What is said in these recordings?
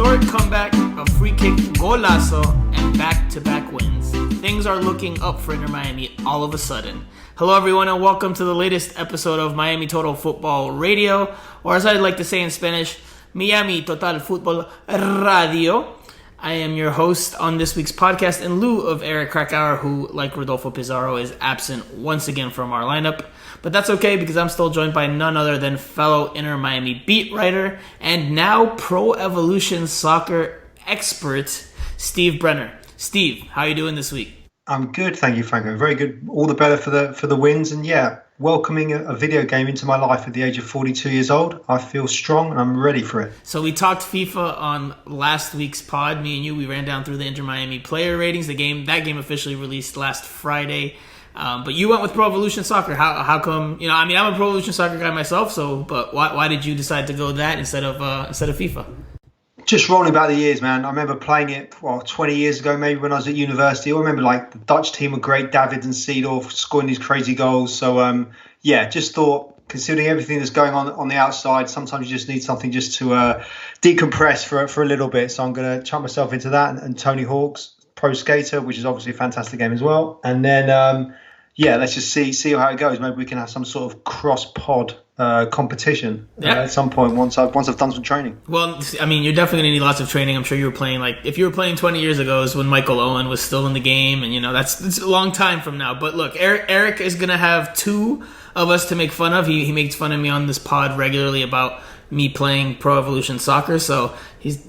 historic comeback, a free kick, golazo, and back-to-back wins. Things are looking up for Inter Miami all of a sudden. Hello everyone and welcome to the latest episode of Miami Total Football Radio, or as I'd like to say in Spanish, Miami Total Football Radio. I am your host on this week's podcast in lieu of Eric Krakauer, who, like Rodolfo Pizarro, is absent once again from our lineup. But that's okay because I'm still joined by none other than fellow Inter Miami beat writer and now Pro Evolution Soccer expert, Steve Brenner. Steve, how are you doing this week? I'm good, thank you, Franco. Very good. All the better for the wins. And yeah, welcoming a video game into my life at the age of 42 years old. I feel strong and I'm ready for it. So we talked FIFA on last week's pod. Me and you, we ran down through the Inter Miami player ratings. That game officially released last Friday. But you went with Pro Evolution Soccer. How come? You know, I mean, I'm a Pro Evolution Soccer guy myself. But why did you decide to go that instead of FIFA? Just rolling back the years, man. I remember playing it 20 years ago, maybe when I was at university. I remember like the Dutch team were great, David and Seedorf scoring these crazy goals. So just thought, considering everything that's going on the outside, sometimes you just need something just to decompress for a little bit. So I'm going to chuck myself into that and Tony Hawk's Pro Skater, which is obviously a fantastic game as well. And then let's just see how it goes. Maybe we can have some sort of cross-pod competition at some point once I've done some training. Well, I mean, you're definitely going to need lots of training. I'm sure you were playing, if you were playing 20 years ago is when Michael Owen was still in the game, and, that's a long time from now. But look, Eric is going to have two of us to make fun of. He makes fun of me on this pod regularly about me playing Pro Evolution Soccer, so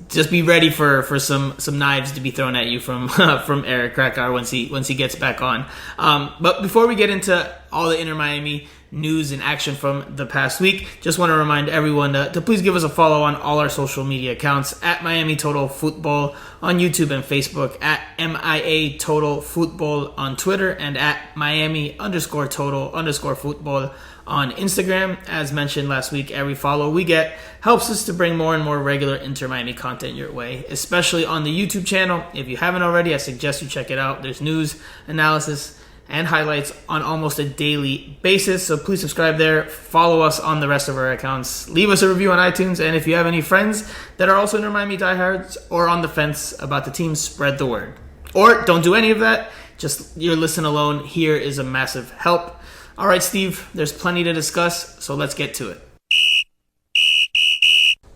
just be ready for some knives to be thrown at you from Eric Krakauer once he gets back on. But before we get into all the Inter Miami news and action from the past week, just want to remind everyone to please give us a follow on all our social media accounts at Miami Total Football on YouTube and Facebook, at MIA Total Football on Twitter, and at Miami_Total_Football on Instagram. As mentioned last week, every follow we get helps us to bring more and more regular Inter Miami content your way, especially on the YouTube channel. If you haven't already, I suggest you check it out. There's news, analysis, and highlights on almost a daily basis, so please subscribe there. Follow us on the rest of our accounts. Leave us a review on iTunes, and if you have any friends that are also Inter Miami diehards or on the fence about the team, spread the word. Or don't do any of that. Just your listen alone here is a massive help. All right, Steve, there's plenty to discuss, so let's get to it.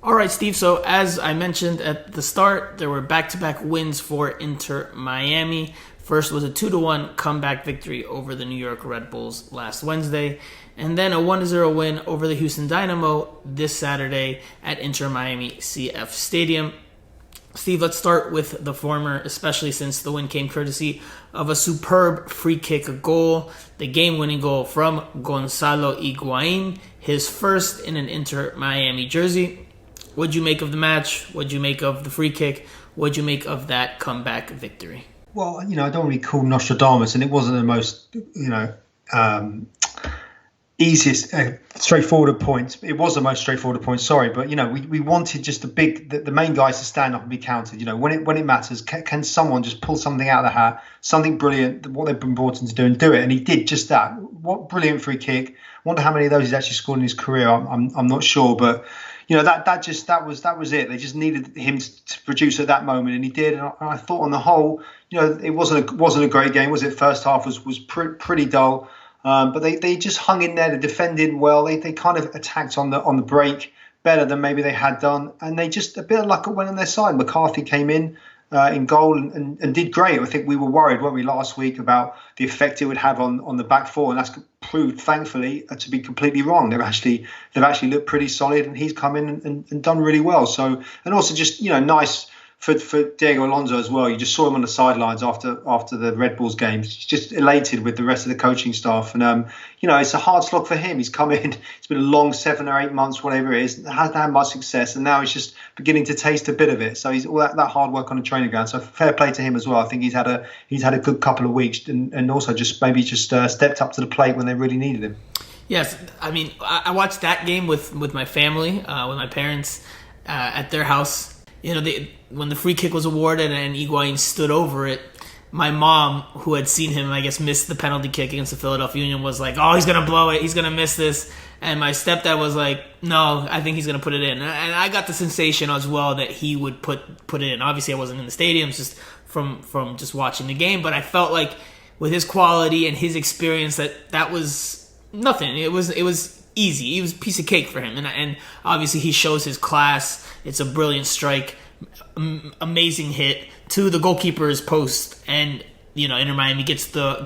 All right, Steve, so as I mentioned at the start, there were back-to-back wins for Inter Miami. First was a 2-1 comeback victory over the New York Red Bulls last Wednesday, and then a 1-0 win over the Houston Dynamo this Saturday at Inter Miami CF Stadium. Steve, let's start with the former, especially since the win came courtesy of a superb free kick goal, the game-winning goal from Gonzalo Higuain, his first in an Inter Miami jersey. What'd you make of the match? What'd you make of the free kick? What'd you make of that comeback victory? Well, I don't want to be called Nostradamus, and it wasn't the most, easiest, straightforward point. It was the most straightforward point, sorry, but we wanted just the main guys to stand up and be counted. When it matters, can someone just pull something out of the hat, something brilliant, what they've been brought in to do, and do it? And he did just that. What brilliant free kick! Wonder how many of those he's actually scored in his career. I'm not sure, but that was it. They just needed him to produce at that moment, and he did. And I thought on the whole, it wasn't a great game, was it? First half was pretty dull. But they just hung in there. They defended well. They kind of attacked on the break better than maybe they had done, and they just a bit of luck went on their side. McCarthy came in goal and did great. I think we were worried, weren't we, last week about the effect it would have on the back four, and that's proved, thankfully, to be completely wrong. They've actually looked pretty solid, and he's come in and done really well. So, and also just nice. For Diego Alonso as well, you just saw him on the sidelines after the Red Bulls game. He's just elated with the rest of the coaching staff, and it's a hard slog for him. He's come in; it's been a long 7 or 8 months, whatever it is. Hasn't had much success, and now he's just beginning to taste a bit of it. So he's all that hard work on the training ground. So fair play to him as well. I think he's had a good couple of weeks, and also just stepped up to the plate when they really needed him. Yes, I mean I watched that game with my family, with my parents at their house. When the free kick was awarded and Iguain stood over it, my mom, who had seen him, I guess, miss the penalty kick against the Philadelphia Union, was like, "Oh, he's gonna blow it. He's gonna miss this." And my stepdad was like, "No, I think he's gonna put it in." And I got the sensation as well that he would put it in. Obviously, I wasn't in the stadium, just from just watching the game, but I felt like with his quality and his experience that was nothing. It was easy. It was a piece of cake for him, and obviously he shows his class. It's a brilliant strike, amazing hit to the goalkeeper's post, and Inter Miami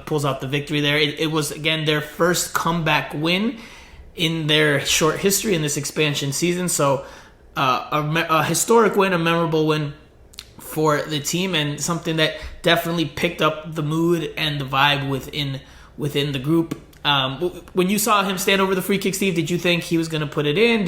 pulls out the victory there. It was again their first comeback win in their short history in this expansion season. So a historic win, a memorable win for the team, and something that definitely picked up the mood and the vibe within the group. When you saw him stand over the free kick, Steve, did you think he was going to put it in?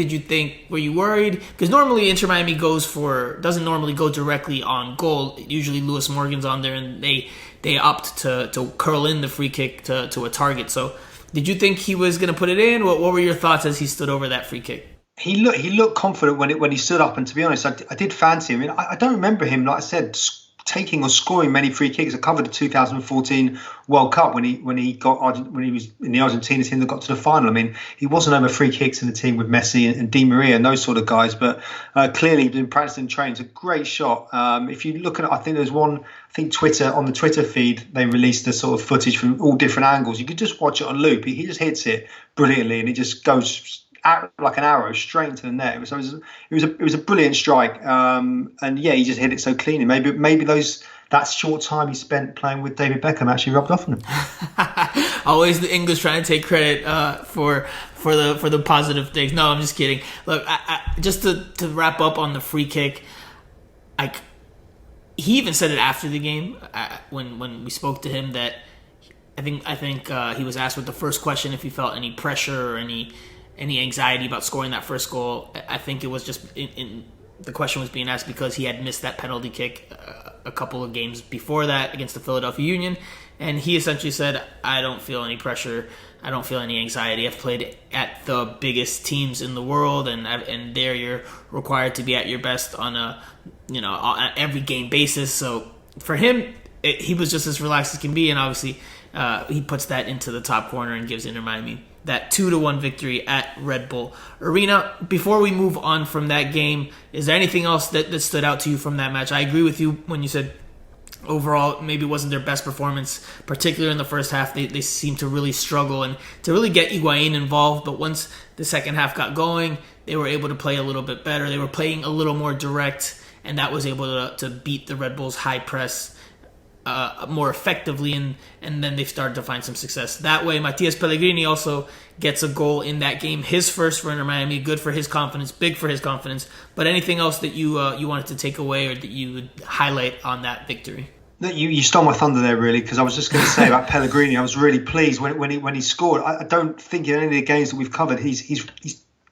Were you worried? Because normally Inter Miami doesn't normally go directly on goal. Usually Lewis Morgan's on there, and they opt to curl in the free kick to a target. So did you think he was going to put it in? What were your thoughts as he stood over that free kick? He looked confident when he stood up, and to be honest, I did fancy him. I don't remember him, like I said, taking or scoring many free kicks. I covered the 2014 World Cup when he was in the Argentina team that got to the final. I mean, he wasn't over free kicks in the team with Messi and Di Maria and those sort of guys, but clearly he's been practicing training. It's a great shot. If you look at it, I think there's one. I think on the Twitter feed they released the sort of footage from all different angles. You could just watch it on loop. He just hits it brilliantly, and he just goes like an arrow straight into the net. It was a brilliant strike, and yeah, he just hit it so cleanly. Maybe that short time he spent playing with David Beckham actually rubbed off on him. Always the English trying to take credit for the positive things. No, I'm just kidding. Look, I just to wrap up on the free kick, he even said it after the game when we spoke to him that I think he was asked with the first question if he felt any pressure or any anxiety about scoring that first goal. I think it was just the question was being asked because he had missed that penalty kick a couple of games before that against the Philadelphia Union, and he essentially said, "I don't feel any pressure. I don't feel any anxiety. I've played at the biggest teams in the world, and there you're required to be at your best on on every game basis." So for him, he was just as relaxed as can be, and obviously he puts that into the top corner and gives Inter Miami that 2-1 victory at Red Bull Arena. Before we move on from that game, is there anything else that stood out to you from that match? I agree with you when you said overall maybe it wasn't their best performance, particularly in the first half. They seemed to really struggle and to really get Iguain involved, but once the second half got going, they were able to play a little bit better. They were playing a little more direct, and that was able to beat the Red Bulls' high press more effectively, and then they started to find some success that way. Matias Pellegrini also gets a goal in that game, his first for Inter Miami. Good for his confidence, big for his confidence. But anything else that you wanted to take away or that you would highlight on that victory? You stole my thunder there, really, because I was just going to say about Pellegrini. I was really pleased when he scored. I don't think in any of the games that we've covered he's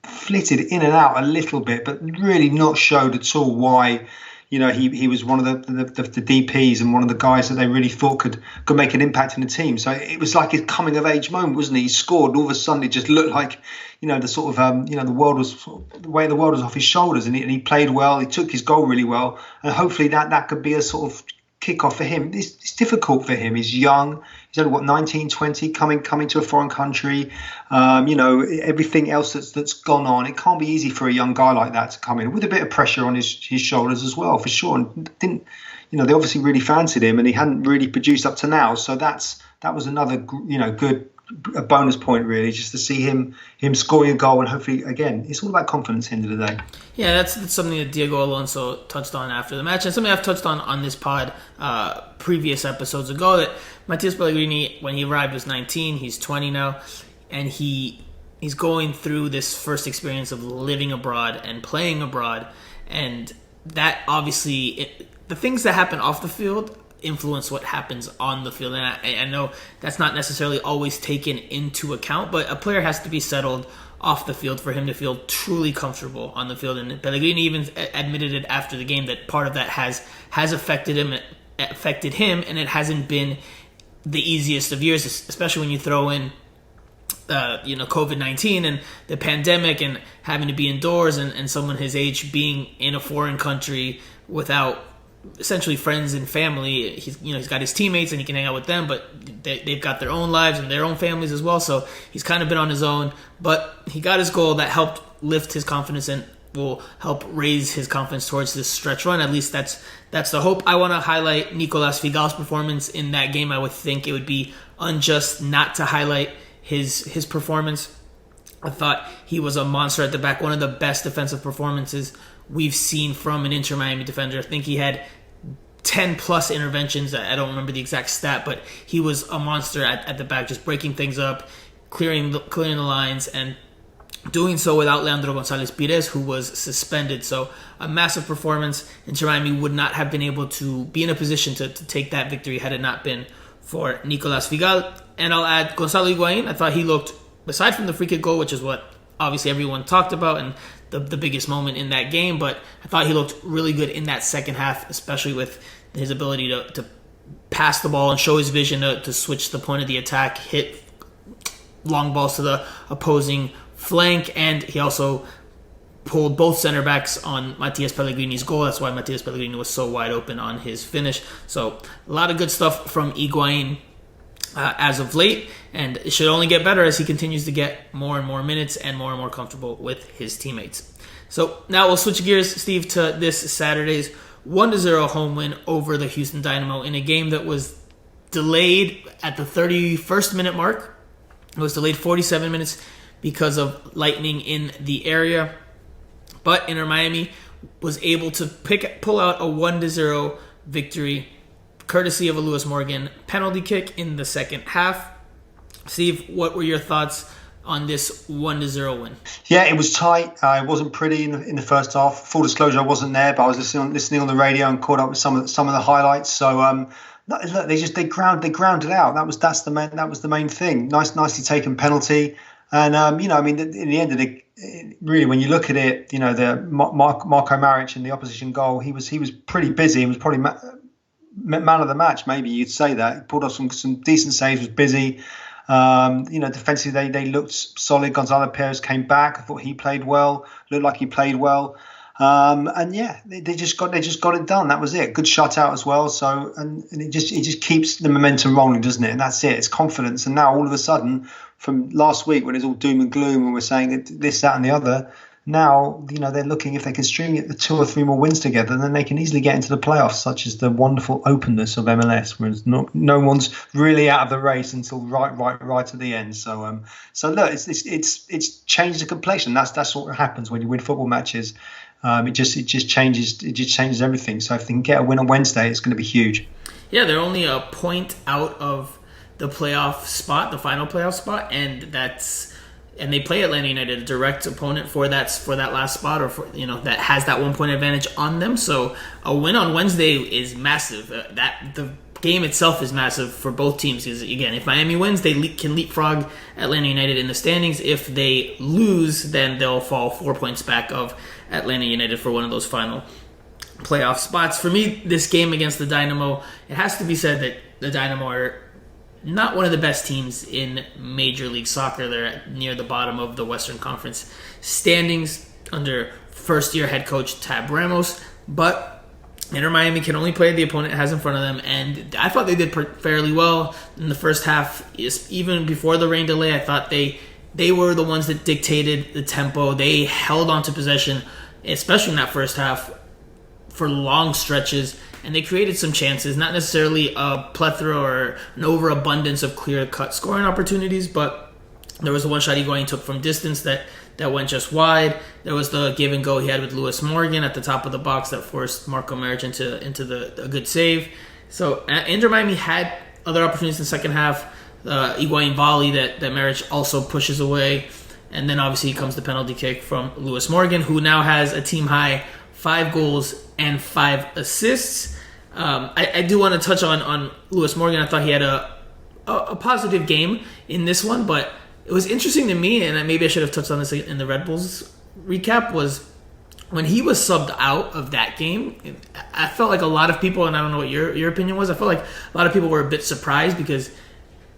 flitted in and out a little bit, but really not showed at all why. He was one of the DPs and one of the guys that they really thought could make an impact in the team. So it was like his coming of age moment, wasn't he? He scored. All of a sudden, it just looked like, the sort of, the world was the way the world was off his shoulders, and he played well. He took his goal really well, and hopefully that could be a sort of kickoff for him. It's difficult for him. He's young. He's only 19, 20, coming to a foreign country. Everything else that's gone on. It can't be easy for a young guy like that to come in with a bit of pressure on his shoulders as well, for sure. And they obviously really fancied him, and he hadn't really produced up to now. So that was another good a bonus point, really, just to see him scoring a goal, and hopefully, again, it's all about confidence at the end of the day. Yeah, that's something that Diego Alonso touched on after the match, and something I've touched on this pod previous episodes ago, that Matias Pellegrini, when he arrived, was 19. He's 20 now, and he's going through this first experience of living abroad and playing abroad, and that obviously, the things that happen off the field influence what happens on the field. And I know that's not necessarily always taken into account, but a player has to be settled off the field for him to feel truly comfortable on the field. And Pellegrini even admitted it after the game that part of that has affected him, and it hasn't been the easiest of years, especially when you throw in COVID-19 and the pandemic and having to be indoors, and someone his age being in a foreign country without essentially friends and family. He's got his teammates and he can hang out with them, but they've got their own lives and their own families as well. So he's kind of been on his own, but he got his goal that helped lift his confidence and will help raise his confidence towards this stretch run. At least that's the hope. I want to highlight Nicolas Figal's performance in that game. I would think it would be unjust not to highlight his performance. I thought he was a monster at the back, one of the best defensive performances we've seen from an Inter Miami defender. I think he had 10 plus interventions. I don't remember the exact stat, but he was a monster at the back, just breaking things up, clearing the lines, and doing so without Leandro Gonzalez Pires, who was suspended. So a massive performance. Inter Miami would not have been able to be in a position to take that victory had it not been for Nicolas Figal. And I'll add Gonzalo Higuain. I thought he looked, aside from the free kick goal, which is what obviously everyone talked about and the biggest moment in that game, but I thought he looked really good in that second half, especially with his ability to pass the ball and show his vision to switch the point of the attack, hit long balls to the opposing flank, and he also pulled both center backs on Matias Pellegrini's goal. That's why Matias Pellegrini was so wide open on his finish. So a lot of good stuff from Iguain as of late, and it should only get better as he continues to get more and more minutes and more comfortable with his teammates. So now we'll switch gears, Steve, to this Saturday's 1-0 home win over the Houston Dynamo in a game that was delayed at the 31st minute mark. It was delayed 47 minutes because of lightning in the area. But Inter Miami was able to pull out a 1-0 victory courtesy of a Lewis Morgan penalty kick in the second half. Steve, what were your thoughts on this 1-0 win? Yeah, it was tight. It wasn't pretty in the first half. Full disclosure, I wasn't there, but I was listening on the radio and caught up with some of the highlights. So look, they grounded out. That's the main thing. Nicely taken penalty. And in the end of the, really, when you look at it, the Marco Maric in the opposition goal, he was pretty busy. He was probably man of the match. Maybe you'd say that. He pulled off some decent saves. Was busy. Defensively they looked solid. Gonzalo Pires came back. I thought he played well. Looked like he played well. They just got it done. That was it. Good shutout as well. So and it just keeps the momentum rolling, doesn't it? And that's it. It's confidence. And now all of a sudden, from last week when it's all doom and gloom and we're saying this, that, and the other, now they're looking, if they can string it 2 or 3 more wins together, then they can easily get into the playoffs. Such as the wonderful openness of MLS, whereas no one's really out of the race until right at the end. So look, it's changed the complexion. That's what happens when you win football matches. It just changes everything. So if they can get a win on Wednesday, it's going to be huge. Yeah, they're only a point out of the playoff spot, the final playoff spot, and they play Atlanta United, a direct opponent for that last spot, or that has that 1 point advantage on them. So a win on Wednesday is massive. The game itself is massive for both teams. Because again, if Miami wins, they can leapfrog Atlanta United in the standings. If they lose, then they'll fall 4 points back of Atlanta United for one of those final playoff spots. For me, this game against the Dynamo, it has to be said that the Dynamo are not one of the best teams in Major League Soccer. They're near the bottom of the Western Conference standings under first-year head coach Tab Ramos. But Inter Miami can only play the opponent it has in front of them, and I thought they did fairly well in the first half. Even before the rain delay, I thought they were the ones that dictated the tempo. They held on to possession, especially in that first half, for long stretches. And they created some chances, not necessarily a plethora or an overabundance of clear-cut scoring opportunities, but there was the one shot Iguain took from distance that went just wide. There was the give and go he had with Lewis Morgan at the top of the box that forced Marco Maric into a good save. So Inter Miami had other opportunities in the second half. Iguain volley that Maric also pushes away. And then obviously comes the penalty kick from Lewis Morgan, who now has a team-high 5 goals and 5 assists. I do want to touch on Lewis Morgan. I thought he had a positive game in this one, but it was interesting to me, and maybe I should have touched on this in the Red Bulls recap, was when he was subbed out of that game, I felt like a lot of people, and I don't know what your opinion was, I felt like a lot of people were a bit surprised because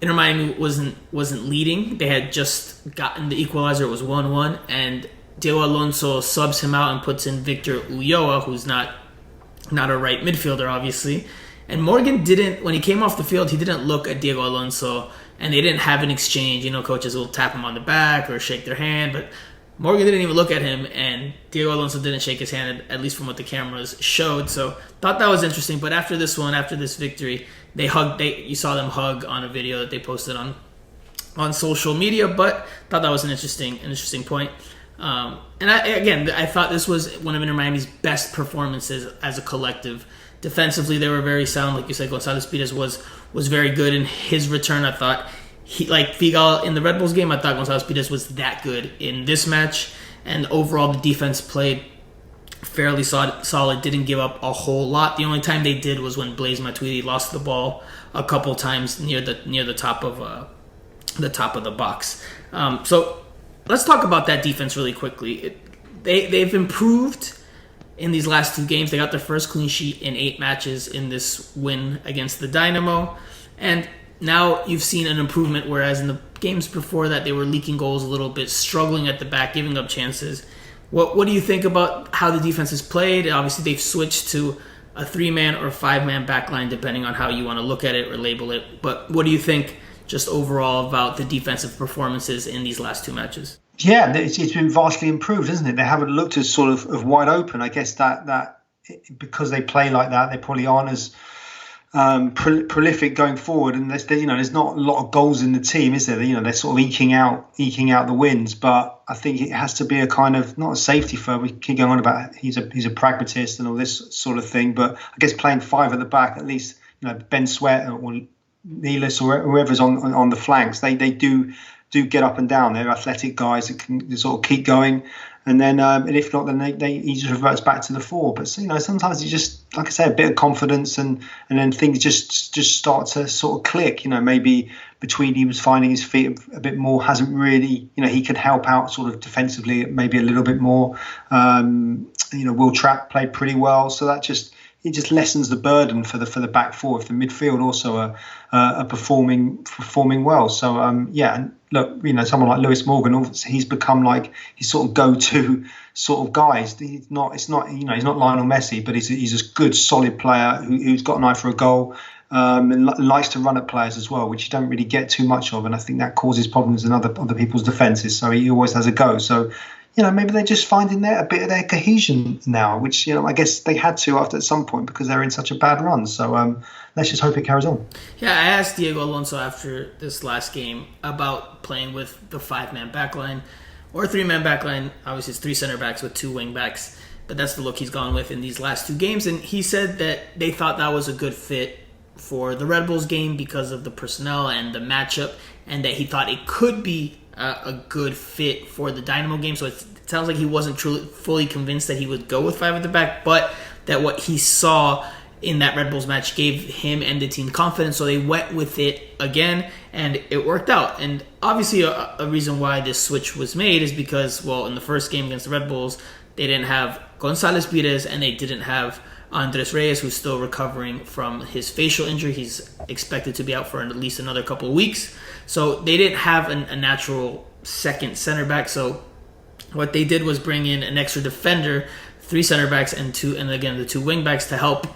Inter Miami wasn't leading. They had just gotten the equalizer. It was 1-1, and Diego Alonso subs him out and puts in Victor Ulloa, who's not not a right midfielder, obviously. And Morgan didn't, when he came off the field, he didn't look at Diego Alonso, and they didn't have an exchange. You know, coaches will tap him on the back or shake their hand, but Morgan didn't even look at him, and Diego Alonso didn't shake his hand, at least from what the cameras showed. So thought that was interesting. But after this one, after this victory, they hugged. You saw them hug on a video that they posted on social media. But thought that was an interesting point. And I thought this was one of Inter Miami's best performances as a collective. Defensively, they were very sound. Like you said, Gonzalo Pires was very good in his return. I thought like Figal in the Red Bulls game, I thought Gonzalo Pires was that good in this match. And overall, the defense played fairly solid. Didn't give up a whole lot. The only time they did was when Blaise Matuidi lost the ball a couple times near the top of the box. So let's talk about that defense really quickly. They've improved in these last 2 games. They got their first clean sheet in 8 matches in this win against the Dynamo. And now you've seen an improvement, whereas in the games before that, they were leaking goals a little bit, struggling at the back, giving up chances. What do you think about how the defense has played? Obviously, they've switched to a 3-man or 5-man backline, depending on how you want to look at it or label it. But what do you think just overall about the defensive performances in these last 2 matches? Yeah, it's been vastly improved, isn't it? They haven't looked as sort of wide open. I guess that because they play like that, they probably aren't as prolific going forward. And there's not a lot of goals in the team, is there? They're sort of eking out the wins. But I think it has to be a kind of, not a safety firm. We keep going on about he's a pragmatist and all this sort of thing. But I guess playing 5 at the back, at least Ben Sweat or Neelis or whoever's on the flanks, they do get up and down. They're athletic guys that can sort of keep going, and then and if not, then he just reverts back to the 4. But sometimes you just, like I say, a bit of confidence, and then things just start to sort of click. Maybe between he was finding his feet a bit more, hasn't really, he could help out sort of defensively maybe a little bit more. Will Trapp played pretty well, so that just lessens the burden for the back 4 if the midfield also are performing well. So and look, someone like Lewis Morgan, he's become like his sort of go-to sort of guy. He's not Lionel Messi, but he's a good solid player who's got an eye for a goal. And likes to run at players as well, which you don't really get too much of, and I think that causes problems in other people's defences. So he always has a go. So maybe they're just finding a bit of their cohesion now, which I guess they had to at some point because they're in such a bad run. So let's just hope it carries on. Yeah, I asked Diego Alonso after this last game about playing with the 5-man backline or 3-man backline. Obviously, it's 3 center backs with 2 wing backs, but that's the look he's gone with in these last 2 games. And he said that they thought that was a good fit for the Red Bulls game because of the personnel and the matchup, and that he thought it could be a good fit for the Dynamo game. So it sounds like he wasn't truly fully convinced that he would go with 5 at the back, but that what he saw in that Red Bulls match gave him and the team confidence. So they went with it again, and it worked out. And obviously a reason why this switch was made is because, well, in the first game against the Red Bulls, they didn't have Gonzalo Pires and they didn't have Andres Reyes, who's still recovering from his facial injury. He's expected to be out for at least another couple of weeks. So they didn't have a natural second center back. So what they did was bring in an extra defender, 3 center backs, and the 2 wing backs to help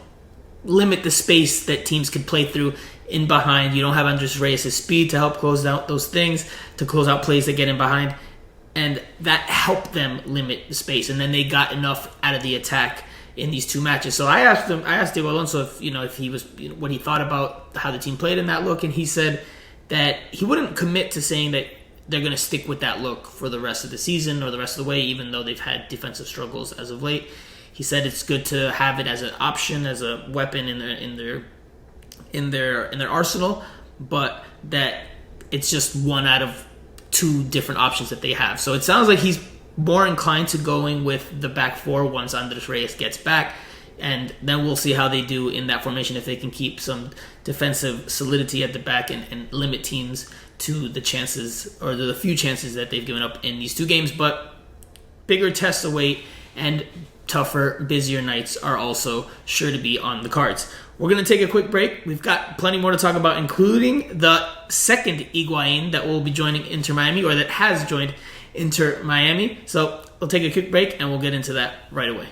limit the space that teams could play through in behind. You don't have Andres Reyes' speed to help close out those things, to close out plays that get in behind. And that helped them limit the space. And then they got enough out of the attack in these 2 matches. So I asked Diego Alonso if he was, what he thought about how the team played in that look, and he said that he wouldn't commit to saying that they're going to stick with that look for the rest of the season or the rest of the way, even though they've had defensive struggles as of late. He said it's good to have it as an option, as a weapon in their arsenal, but that it's just one out of 2 different options that they have. So it sounds like he's more inclined to going with the back 4 once Andres Reyes gets back, and then we'll see how they do in that formation, if they can keep some defensive solidity at the back and limit teams to the chances, or the few chances that they've given up in these 2 games. But bigger tests await, and tougher, busier nights are also sure to be on the cards. We're going to take a quick break. We've got plenty more to talk about, including the second Iguain that will be joining Inter Miami, or that has joined Inter Miami. So we'll take a quick break and we'll get into that right away.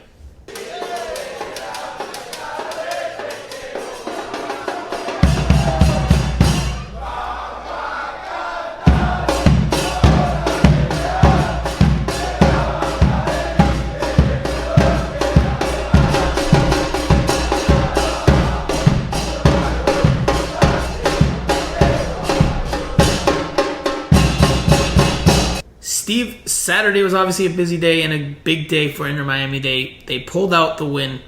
Steve, Saturday was obviously a busy day and a big day for Inter Miami. They pulled out the win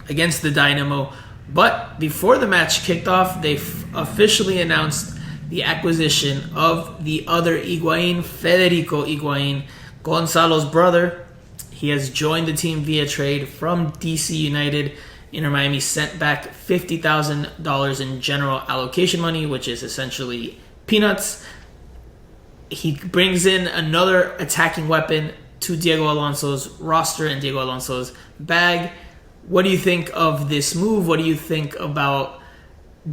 against the Dynamo. But before the match kicked off, they officially announced the acquisition of the other Higuain, Federico Higuain, Gonzalo's brother. He has joined the team via trade from DC United. Inter Miami sent back $50,000 in general allocation money, which is essentially peanuts. He brings in another attacking weapon to Diego Alonso's roster and Diego Alonso's bag. What do you think of this move? What do you think about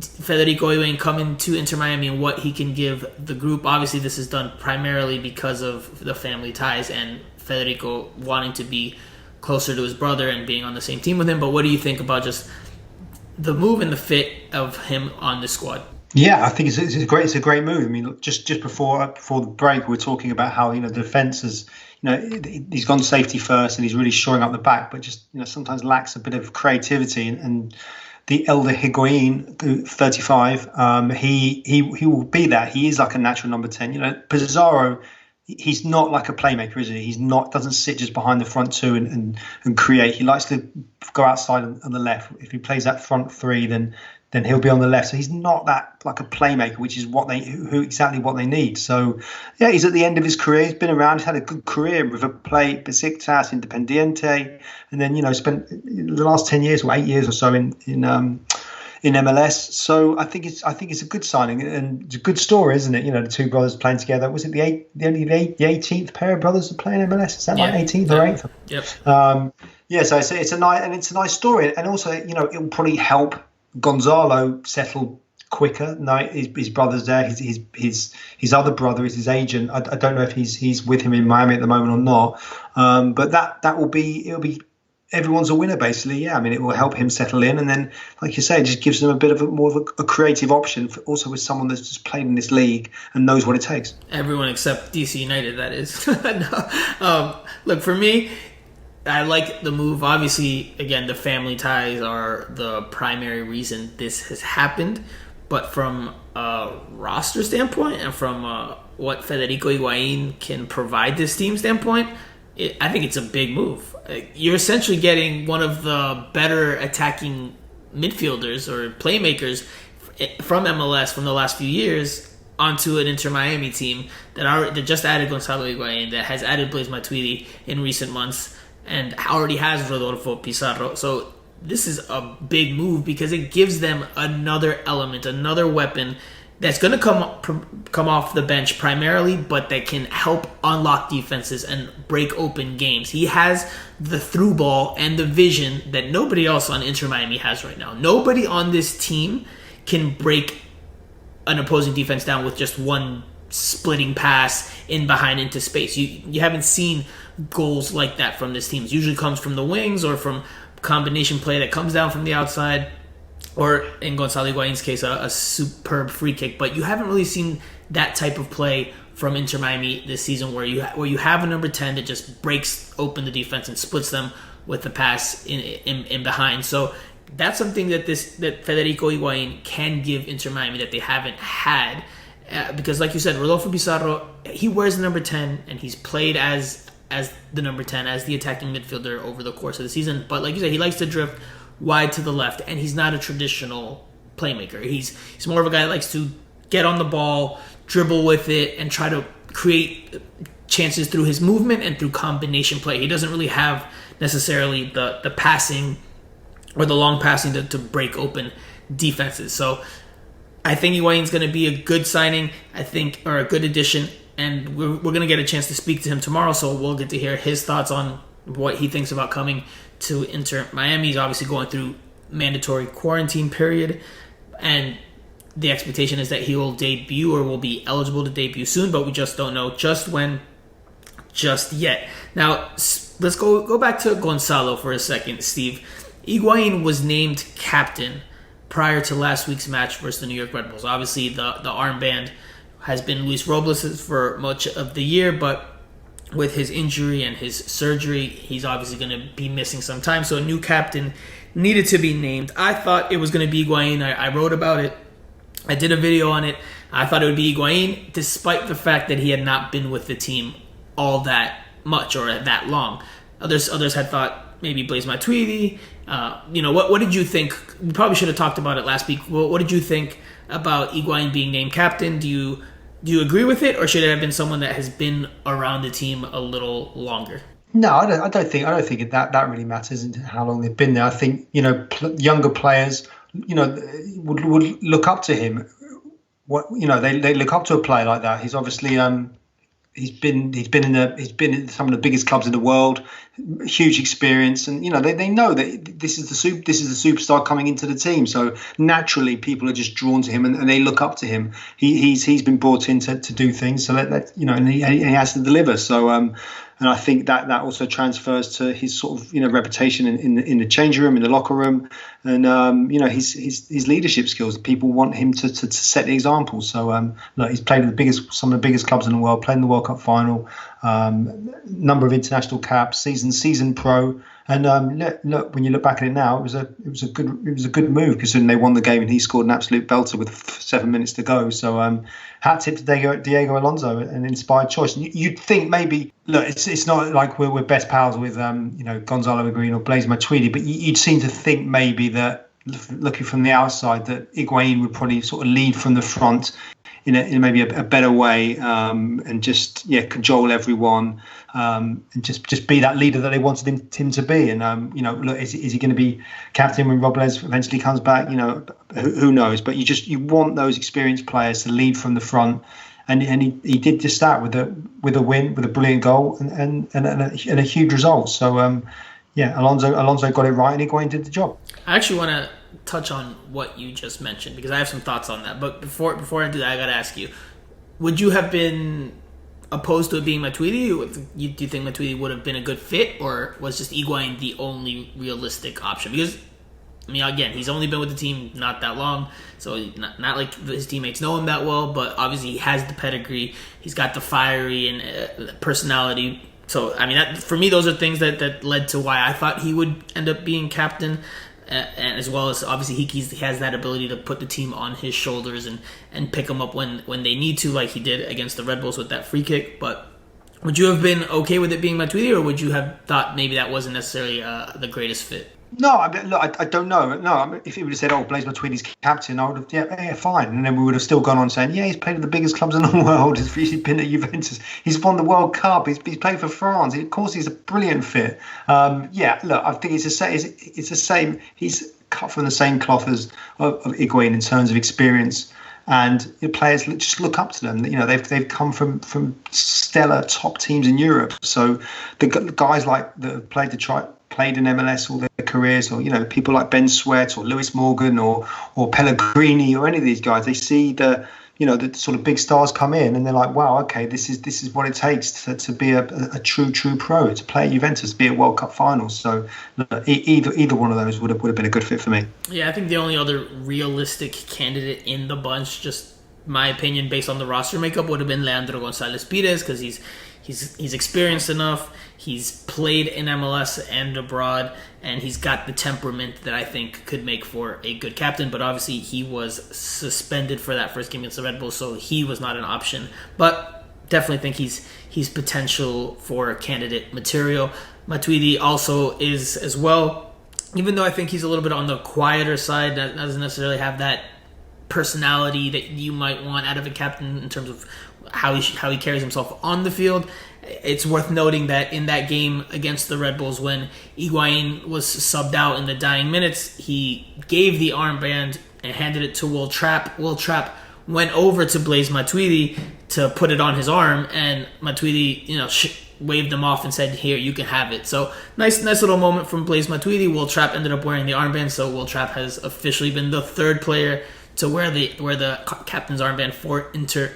Federico Higuain coming to Inter Miami and what he can give the group? Obviously, this is done primarily because of the family ties and Federico wanting to be closer to his brother and being on the same team with him. But what do you think about just the move and the fit of him on the squad? Yeah, I think it's a great move. I mean, just before the break, we were talking about how the defense is, he's gone safety first and he's really shoring up the back, but just sometimes lacks a bit of creativity. And the elder Higuain, 35, he will be that. He is like a natural number 10. Pizarro, he's not like a playmaker, is he? He's not, doesn't sit just behind the front two and create. He likes to go outside on the left. If he plays that front three, then he'll be on the left. So he's not that like a playmaker, which is exactly what they need. So yeah, he's at the end of his career. He's been around. He's had a good career with a play Besiktas, Independiente, and then spent the last 10 years or 8 years or so in MLS. So I think it's a good signing and it's a good story, isn't it? The two brothers playing together. Was it the 18th pair of brothers to play in MLS? Is that right? 18th or 8th? Yep. Yeah. So it's a nice story, and also it will probably help Gonzalo settle quicker. No, his brother's there. His other brother is his agent. I don't know if he's with him in Miami at the moment or not. But it'll be everyone's a winner basically. Yeah, I mean it will help him settle in, and then like you say, it just gives them a bit of more of a creative option. Also with someone that's just played in this league and knows what it takes. Everyone except DC United, that is. No. Look, for me, I like the move. Obviously, again, the family ties are the primary reason this has happened. But from a roster standpoint and from what Federico Higuain can provide this team standpoint, I think it's a big move. You're essentially getting one of the better attacking midfielders or playmakers from MLS from the last few years onto an Inter Miami team that just added Gonzalo Higuain, that has added Blaise Matuidi in recent months, and already has Rodolfo Pizarro. So this is a big move because it gives them another element, another weapon that's going to come off the bench primarily, but that can help unlock defenses and break open games. He has the through ball and the vision that nobody else on Inter Miami has right now. Nobody on this team can break an opposing defense down with just one splitting pass in behind into space. You haven't seen goals like that from this team. It usually comes from the wings or from combination play that comes down from the outside, or in Gonzalo Higuain's case, a superb free kick. But you haven't really seen that type of play from Inter Miami this season, where you have a number 10 that just breaks open the defense and splits them with the pass in behind. So that's something that Federico Higuain can give Inter Miami that they haven't had, because like you said, Rodolfo Pizarro, he wears the number 10 and he's played as the number 10, as the attacking midfielder over the course of the season. But like you said, he likes to drift wide to the left, and he's not a traditional playmaker. He's more of a guy that likes to get on the ball, dribble with it, and try to create chances through his movement and through combination play. He doesn't really have necessarily the passing or the long passing to break open defenses. So I think Higuain's going to be a good signing, or a good addition. And we're going to get a chance to speak to him tomorrow, so we'll get to hear his thoughts on what he thinks about coming to Inter Miami. He's obviously going through mandatory quarantine period, and the expectation is that he will debut or will be eligible to debut soon, but we just don't know just when, just yet. Now, let's go back to Gonzalo for a second, Steve. Iguain was named captain prior to last week's match versus the New York Red Bulls. Obviously, the armband has been Luis Robles' for much of the year, but with his injury and his surgery, he's obviously going to be missing some time. So a new captain needed to be named. I thought it was going to be Iguain. I wrote about it. I did a video on it. I thought it would be Iguain, despite the fact that he had not been with the team all that much or that long. Others had thought maybe Blaise Matuidi. What did you think? We probably should have talked about it last week. What did you think about Iguain being named captain? Do you agree with it, or should it have been someone that has been around the team a little longer? No, I don't think that really matters in how long they've been there. I think younger players would look up to him. They look up to a player like that. He's obviously he's been in some of the biggest clubs in the world, huge experience, and they know that this is the superstar coming into the team. So naturally, people are just drawn to him and they look up to him. He's been brought in to do things, so and he has to deliver. So and I think that also transfers to his sort of reputation in the changing room, in the locker room, and his leadership skills. People want him to set the example. So he's played with some of the biggest clubs in the world, played in the World Cup final, number of international caps, season pro. And look, when you look back at it now, it was a good move, considering they won the game and he scored an absolute belter with 7 minutes to go. So hat tip to Diego Alonso, an inspired choice. And you'd think maybe, look, it's not like we're best pals with Gonzalo Higuain or Blaise Matuidi, but you'd seem to think maybe that, looking from the outside, that Iguain would probably sort of lead from the front in maybe a better way, and just cajole everyone, and just be that leader that they wanted him to be. And look, is he going to be captain when Robles eventually comes back? Who knows? But you want those experienced players to lead from the front, and he did just that with a win, with a brilliant goal and a huge result. So Alonso got it right, and Iguain did the job. I actually want to touch on what you just mentioned, because I have some thoughts on that. But before I do that, I got to ask you, would you have been opposed to it being Matuidi? Do you think Matuidi would have been a good fit, or was just Iguain the only realistic option? Because, again, he's only been with the team not that long, so not like his teammates know him that well, but obviously he has the pedigree. He's got the fiery and personality. So, for me, those are things that led to why I thought he would end up being captain. And as well as, obviously, he has that ability to put the team on his shoulders and pick them up when they need to, like he did against the Red Bulls with that free kick. But would you have been okay with it being Matuidi, or would you have thought maybe that wasn't necessarily the greatest fit? No, I don't know. No, if he would have said, Blaise Matuidi's captain, I would have, fine. And then we would have still gone on saying, he's played at the biggest clubs in the world. He's been at Juventus. He's won the World Cup. He's played for France. Of course, he's a brilliant fit. Look, I think it's the same. He's cut from the same cloth as of Iguain in terms of experience. And the players just look up to them. They've come from stellar top teams in Europe. So the guys that have played in MLS all their careers, or people like Ben Sweat or Lewis Morgan or Pellegrini or any of these guys, they see the sort of big stars come in and they're like, wow, okay, this is what it takes to be a true pro, to play at Juventus, be at World Cup finals. So either one of those would have been a good fit for me. Yeah, I think the only other realistic candidate in the bunch, just my opinion based on the roster makeup, would have been Leandro Gonzalez Pires, because he's experienced enough, he's played in MLS and abroad, and he's got the temperament that I think could make for a good captain. But obviously he was suspended for that first game against the Red Bulls, so he was not an option. But definitely think he's potential for candidate material. Matuidi also is as well, even though I think he's a little bit on the quieter side, doesn't necessarily have that personality that you might want out of a captain in terms of how he carries himself on the field. It's worth noting that in that game against the Red Bulls, when Iguain was subbed out in the dying minutes, he gave the armband and handed it to Will Trapp. Will Trapp went over to Blaise Matuidi to put it on his arm, and Matuidi, waved him off and said, "Here, you can have it." So nice little moment from Blaise Matuidi. Will Trapp ended up wearing the armband, so Will Trapp has officially been the third player to wear the captain's armband for Inter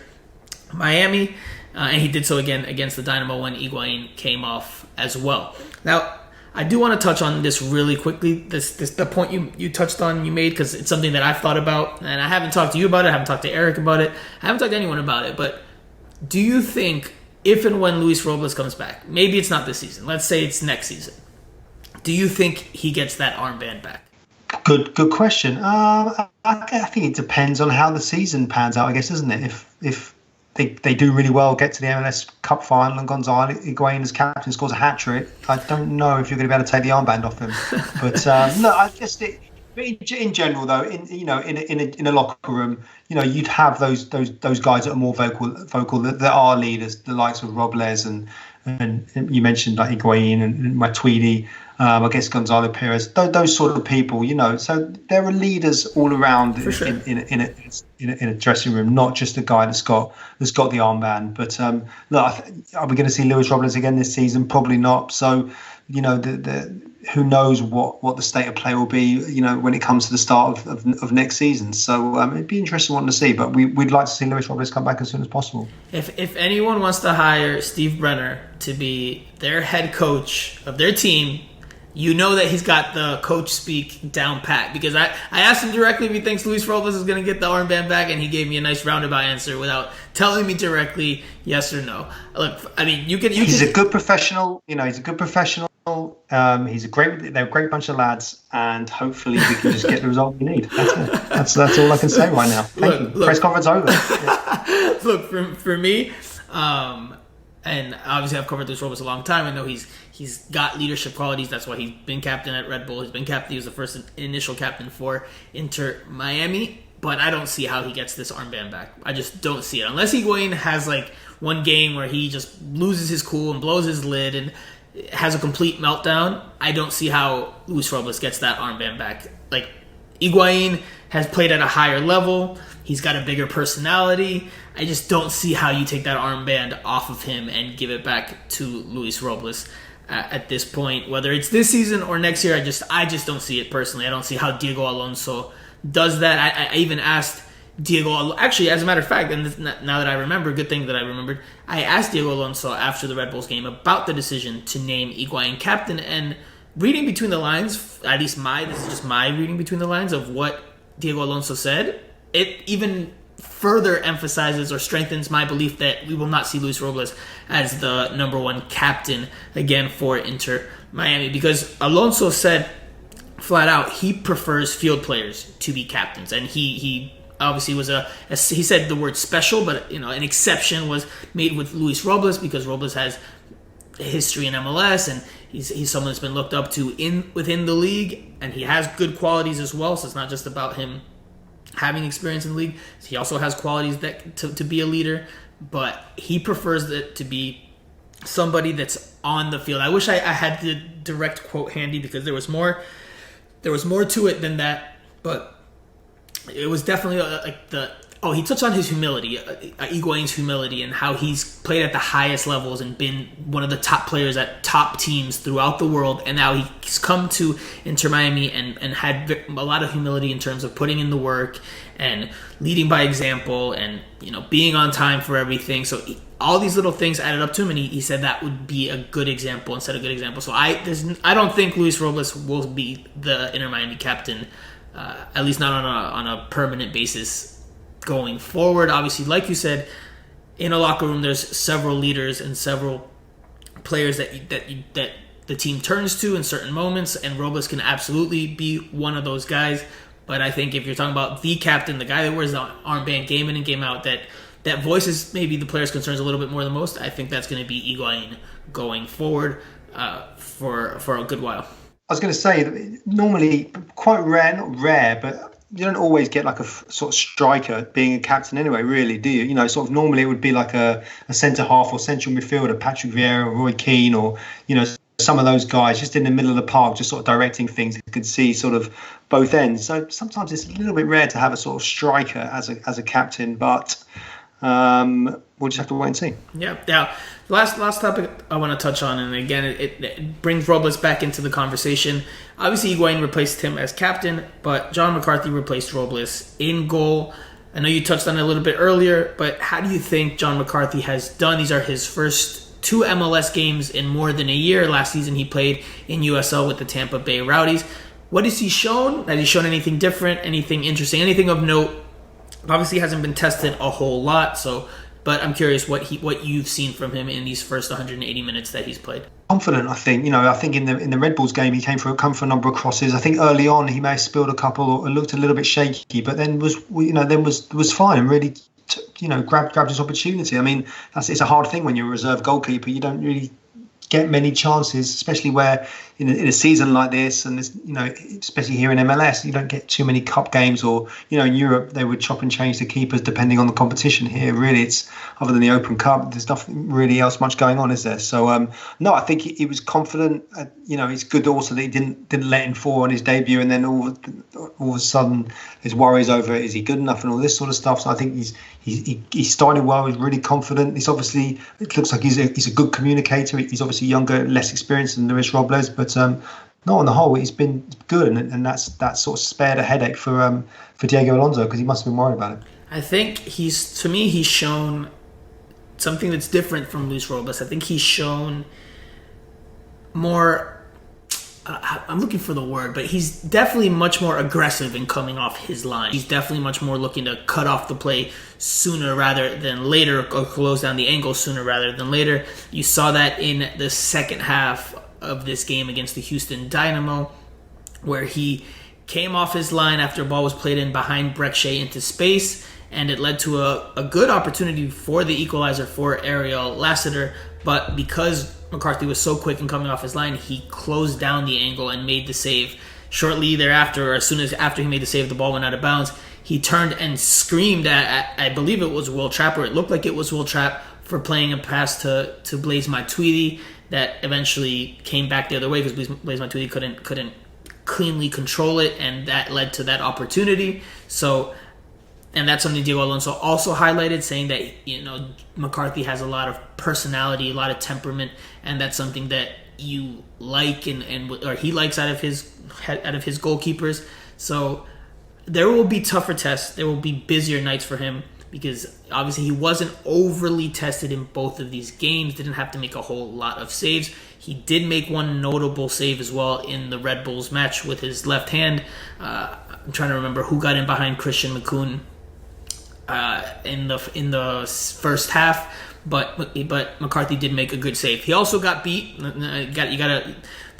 Miami, and he did so again against the Dynamo when Iguain came off as well. Now, I do want to touch on this really quickly. This the point you touched on, you made, because it's something that I've thought about, and I haven't talked to you about it. I haven't talked to Eric about it. I haven't talked to anyone about it. But do you think, if and when Luis Robles comes back, maybe it's not this season, let's say it's next season, do you think he gets that armband back? Good question. I think it depends on how the season pans out, I guess, isn't it? If they do really well, get to the MLS Cup final, and Gonzalo Higuain as captain scores a hat-trick. I don't know if you're going to be able to take the armband off him. But no, I just in general though, in a locker room, you'd have those guys that are more vocal that are leaders, the likes of Robles and you mentioned like Iguain and Matuidi. I guess Gonzalo Perez, those sort of people, So there are leaders all around in a dressing room, not just a guy that's got the armband. But look, are we going to see Luis Robles again this season? Probably not. So who knows what the state of play will be, when it comes to the start of next season. So it'd be interesting one to see. But we'd like to see Luis Robles come back as soon as possible. If anyone wants to hire Steve Brenner to be their head coach of their team, that he's got the coach speak down pat, because I asked him directly if he thinks Luis Robles is going to get the armband back, and he gave me a nice roundabout answer without telling me directly yes or no. Look, I mean, he's a good professional. He's a good professional. They're a great bunch of lads, and hopefully we can just get the result we need. That's it. That's all I can say right now. Thank you. Press conference over. Yeah. Look, for me, and obviously I've covered Luis Robles a long time. I know he's got leadership qualities. That's why he's been captain at Red Bull. He was the first initial captain for Inter Miami. But I don't see how he gets this armband back. I just don't see it. Unless Higuain has like one game where he just loses his cool and blows his lid and has a complete meltdown, I don't see how Luis Robles gets that armband back. Like, Iguain has played at a higher level. He's got a bigger personality. I just don't see how you take that armband off of him and give it back to Luis Robles at this point. Whether it's this season or next year, I just don't see it personally. I don't see how Diego Alonso does that. I even asked Diego, actually, as a matter of fact, and now that I remember, good thing that I remembered, I asked Diego Alonso after the Red Bulls game about the decision to name Iguain captain, and reading between the lines, at least this is just my reading between the lines of what Diego Alonso said, it even further emphasizes or strengthens my belief that we will not see Luis Robles as the number one captain again for Inter Miami, because Alonso said flat out he prefers field players to be captains, and he obviously he said the word special, but an exception was made with Luis Robles because Robles has a history in MLS and he's someone that's been looked up to within the league, and he has good qualities as well. So it's not just about him having experience in the league. He also has qualities that to be a leader, but he prefers it to be somebody that's on the field. I wish I had the direct quote handy because there was more to it than that, but it was definitely he touched on his humility, Iguain's humility, and how he's played at the highest levels and been one of the top players at top teams throughout the world, and now he's come to Inter Miami and had a lot of humility in terms of putting in the work and leading by example and being on time for everything. So all these little things added up to him, and he said that would be a good example and set a good example. So I don't think Luis Robles will be the Inter Miami captain, at least not on a permanent basis going forward. Obviously, like you said, in a locker room, there's several leaders and several players that the team turns to in certain moments, and Robles can absolutely be one of those guys. But I think if you're talking about the captain, the guy that wears the armband game in and game out, that voices maybe the players' concerns a little bit more than most, I think that's going to be Iguain going forward for a good while. I was going to say, normally, quite rare, not rare, but you don't always get like a sort of striker being a captain anyway, really, do you? Sort of normally it would be like a centre-half or central midfielder, Patrick Vieira or Roy Keane, or, some of those guys just in the middle of the park, just sort of directing things. You could see sort of both ends. So sometimes it's a little bit rare to have a sort of striker as a captain, but we'll just have to wait and see. Yeah. Now, last topic I want to touch on, and again, it brings Robles back into the conversation. Obviously, Iguain replaced him as captain, but John McCarthy replaced Robles in goal. I know you touched on it a little bit earlier, but how do you think John McCarthy has done? These are his first 2 MLS games in more than a year. Last season, he played in USL with the Tampa Bay Rowdies. What has he shown? Has he shown anything different, anything interesting, anything of note? Obviously, hasn't been tested a whole lot, but I'm curious what you've seen from him in these first 180 minutes that he's played. Confident, I think. I think in the Red Bulls game, he come for a number of crosses. I think early on he may have spilled a couple or looked a little bit shaky, but then was fine and really grabbed his opportunity. I mean, it's a hard thing when you're a reserve goalkeeper. You don't really get many chances, especially where in a season like this, and especially here in MLS, you don't get too many cup games, or in Europe they would chop and change the keepers depending on the competition. Here, really, it's other than the Open Cup, there's nothing really else much going on, is there? So no, I think he was confident. It's good also that he didn't let him fall on his debut, and then all of a sudden his worries over is he good enough and all this sort of stuff. So I think he started well. He's really confident. It looks like he's a good communicator. He's obviously younger, less experienced than Luis Robles, but no, on the whole, he's been good, and that sort of spared a headache for Diego Alonso, because he must have been worried about it. I think he's shown something that's different from Luis Robles. I think he's shown more. I'm looking for the word, but he's definitely much more aggressive in coming off his line. He's definitely much more looking to cut off the play sooner rather than later, or close down the angle sooner rather than later. You saw that in the second half of this game against the Houston Dynamo, where he came off his line after a ball was played in behind Brek Shea into space, and it led to a good opportunity for the equalizer for Ariel Lassiter, but because McCarthy was so quick in coming off his line, he closed down the angle and made the save. Shortly thereafter, or as soon as after he made the save, the ball went out of bounds. He turned and screamed at I believe it was Will Trapp, or it looked like it was Will Trapp, for playing a pass to Blaise Matuidi that eventually came back the other way, because Blaise Matuidi couldn't cleanly control it, and that led to that opportunity. So, and that's something Diego Alonso also highlighted, saying that McCarthy has a lot of personality, a lot of temperament, and that's something that you like or he likes out of his goalkeepers. So there will be tougher tests. There will be busier nights for him, because obviously he wasn't overly tested in both of these games. Didn't have to make a whole lot of saves. He did make one notable save as well in the Red Bulls match with his left hand. I'm trying to remember who got in behind Christian McCoon in the first half, but McCarthy did make a good save. He also got beat. You gotta